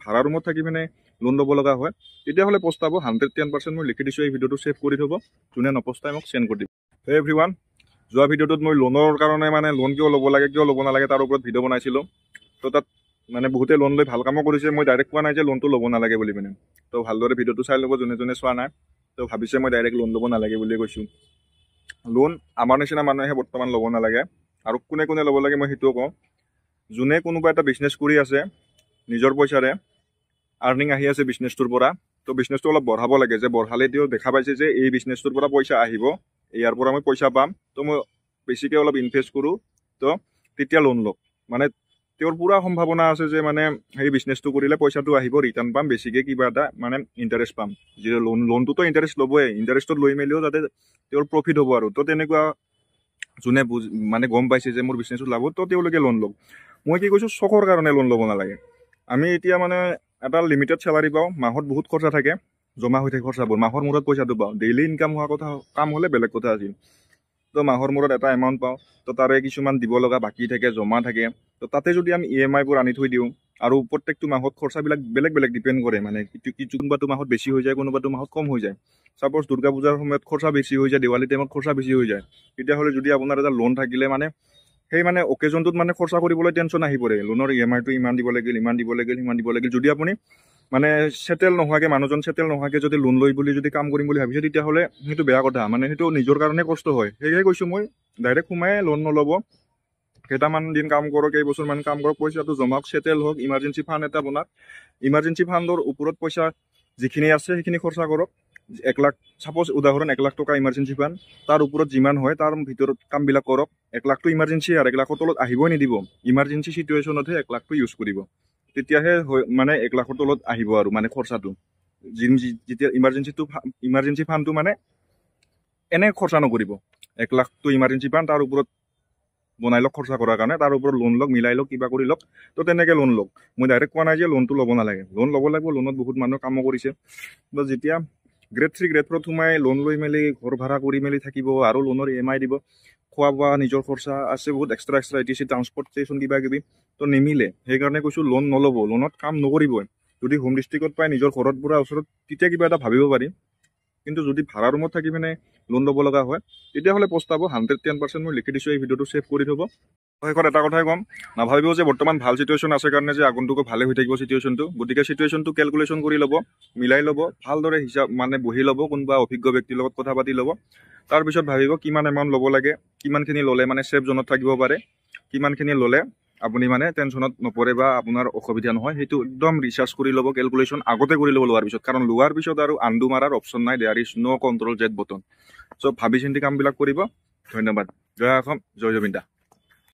ভাড়া ৰুমত থাকি মানে লোন ল'ব লগা হয় তেতিয়াহ'লে পস্তাব 110% মই লিখি দিছোঁ। এই ভিডিঅ'টো ছেভ কৰি থ'ব, যোনে নপস্তাই মোক চেণ্ড কৰি দিব। হে এভৰিৱান, যোৱা ভিডিঅ'টোত মই লোনৰ কাৰণে মানে লোন কিয় ল'ব লাগে কিয় ল'ব নালাগে তাৰ ওপৰত ভিডিঅ' বনাইছিলোঁ। তো তাত মানে বহুতে লোন লৈ ভাল কামো কৰিছে। মই ডাইৰেক্ট কোৱা নাই যে লোনটো ল'ব নালাগে বুলি মানে। তো ভালদৰে ভিডিঅ'টো চাই ল'ব যোনে যোনে চোৱা নাই। তো ভাবিছে মই ডাইৰেক্ট লোন ল'ব নালাগে বুলিয়ে কৈছোঁ। লোন আমাৰ নিচিনা মানুহে বৰ্তমান ল'ব নালাগে। আৰু কোনে কোনে ল'ব লাগে মই সেইটোও কওঁ। যোনে কোনোবা এটা বিজনেছ কৰি আছে নিজৰ পইচাৰে, আৰ্নিং আহি আছে বিজনেছটোৰ পৰা, তো বিজনেছটো অলপ বঢ়াব লাগে। যে বঢ়ালে তেওঁ দেখা পাইছে যে এই বিজনেছটোৰ পৰা পইচা আহিব, ইয়াৰ পৰা মই পইচা পাম, তো মই বেছিকৈ অলপ ইনভেষ্ট কৰোঁ, তো তেতিয়া লোন লওক। মানে তেওঁৰ পূৰা সম্ভাৱনা আছে যে মানে সেই বিজনেছটো কৰিলে পইচাটো আহিব, ৰিটাৰ্ণ পাম, বেছিকৈ কিবা এটা মানে ইণ্টাৰেষ্ট পাম। যি লোনটোতো ইণ্টাৰেষ্ট ল'বই, ইণ্টাৰেষ্টত লৈ মেলিও যাতে তেওঁৰ প্ৰফিট হ'ব। আৰু তো তেনেকুৱা যোনে মানে গম পাইছে যে মোৰ বিজনেছটো লাভ, তো তেওঁলোকে লোন লওক। মই কি কৈছোঁ, চখৰ কাৰণে লোন ল'ব নালাগে। আমি এতিয়া মানে এটা লিমিটেড চেলাৰী পাওঁ, মাহত বহুত খৰচা থাকে, জমা হৈ থাকে খৰচাবোৰ, মাহৰ মূৰত পইচাটো পাওঁ। ডেইলি ইনকাম হোৱা কথা কাম হ'লে বেলেগ কথা আছিল। তো মাহৰ মূৰত এটা এমাউণ্ট পাওঁ, তো তাৰে কিছুমান দিব লগা বাকী থাকে, জমা থাকে। তো তাতে যদি আমি EMI-বোৰ আনি থৈ দিওঁ, আৰু প্ৰত্যেকটো মাহত খৰচাবিলাক বেলেগ বেলেগ ডিপেণ্ড কৰে। মানে কোনোবাটো মাহত বেছি হৈ যায়, কোনোবাটো মাহত কম হৈ যায়। ছাপ'জ দুৰ্গা পূজাৰ সময়ত খৰচা বেছি হৈ যায়, দেৱালী টাইমত খৰচা বেছি হৈ যায়। তেতিয়াহ'লে যদি আপোনাৰ এটা লোন থাকিলে মানে সেই মানে অকেজনটোত মানে খৰচা কৰিবলৈ টেনশ্যন আহি পৰে। লোনৰ EMI-টো ইমান দিব লাগিল, ইমান দিব লাগিল, সিমান দিব লাগিল। যদি আপুনি মানে চেটেল নোহোৱাকৈ, মানুহজন চেটেল নোহোৱাকৈ যদি লোন লৈ বুলি যদি কাম কৰিম বুলি ভাবিছে, তেতিয়াহ'লে সেইটো বেয়া কথা। মানে সেইটো নিজৰ কাৰণে কষ্ট হয়। সেয়েহে কৈছোঁ মই, ডাইৰেক্ট সোমাই লোন নল'ব। কেইটামান দিন কাম কৰক, কেইবছৰমান কাম কৰক, পইচাটো জমাওক, চেটেল হওক, ইমাৰ্জেঞ্চি ফাণ্ড এটা বনাওক। ইমাৰ্জেঞ্চি ফাণ্ডৰ ওপৰত পইচা যিখিনি আছে সেইখিনি খৰচা কৰক। 1 লাখ, ছাপ'জ উদাহৰণ 1 লাখ টকা ইমাৰ্জেঞ্চি ফাণ্ড, তাৰ ওপৰত যিমান হয় তাৰ ভিতৰত কামবিলাক কৰক। 1 লাখটো ইমাৰ্জেঞ্চি, আৰু 1 লাখৰ তলত আহিবই নিদিব। ইমাৰ্জেঞ্চি চিটুৱেশ্যনতহে 1 লাখটো ইউজ কৰিব, তেতিয়াহে মানে 1 লাখৰ তলত আহিব আৰু মানে খৰচাটো। যেতিয়া ইমাৰ্জেঞ্চি ফাণ্ডটো মানে এনে খৰচা নকৰিব। 1 লাখটো ইমাৰ্জেঞ্চি ফাণ্ড, তাৰ ওপৰত বনাই লওক খৰচা কৰাৰ কাৰণে, তাৰ ওপৰত লোন লওক, মিলাই লওক, কিবা কৰি লওক। তো তেনেকৈ লোন লওক। মই ডাইৰেক্ট কোৱা নাই যে লোনটো ল'ব নালাগে, লোন ল'ব লাগিব। লোনত বহুত মানুহে কামো কৰিছে। তো যেতিয়া গ্ৰেড 3 গ্ৰেড 4 সোমাই লোন লৈ মেলি ঘৰ ভাড়া কৰি মেলি থাকিব, আৰু লোনৰ EMI দিব, খোৱা বোৱা নিজৰ খৰচা আছে বহুত, এক্সট্ৰা ETC, ট্ৰান্সপৰ্টেশ্যন কিবা কিবি, তো নিমিলে। সেইকাৰণে কৈছোঁ লোন নল'ব, লোনত কাম নকৰিবই। যদি হোম ডিষ্ট্ৰিক্টত পাই নিজৰ ঘৰত পৰা ওচৰত, তেতিয়া কিবা এটা ভাবিব পাৰি। কিন্তু যদি ভাড়া ৰুমত থাকি মানে লোন ল'ব লগা হয়, তেতিয়াহ'লে পস্তাব। 110% মই লিখি দিছোঁ। এই ভিডিঅ'টো ছেভ কৰি থ'ব। শেষত এটা কথাই ক'ম, নাভাবিব যে বৰ্তমান ভাল চিটুৱেশ্যন আছে কাৰণে যে আগন্তুকো ভালে হৈ থাকিব চিটুৱেশ্যনটো। গতিকে চিটুৱেশ্যনটো কেলকুলেশ্যন কৰি ল'ব, মিলাই ল'ব, ভালদৰে হিচাপ মানে বহি ল'ব, কোনোবা অভিজ্ঞ ব্যক্তিৰ লগত কথা পাতি ল'ব। তাৰপিছত ভাবিব কিমান এমাউণ্ট ল'ব লাগে, কিমানখিনি ল'লে মানে ছেফ জোনত থাকিব পাৰে, কিমানখিনি ল'লে আপুনি মানে টেনশ্যনত নপৰে বা আপোনাৰ অসুবিধা নহয়। সেইটো একদম ৰিচাৰ্চ কৰি ল'ব, কেলকুলেশ্যন আগতে কৰি ল'ব লোৱাৰ পিছত। কাৰণ লোৱাৰ পিছত আৰু আনডু মাৰাৰ অপশ্যন নাই, there is no' control Z button. So' ভাবি চিন্তি কামবিলাক কৰিব। ধন্যবাদ। জয় অসম, জয় জবিন্দা।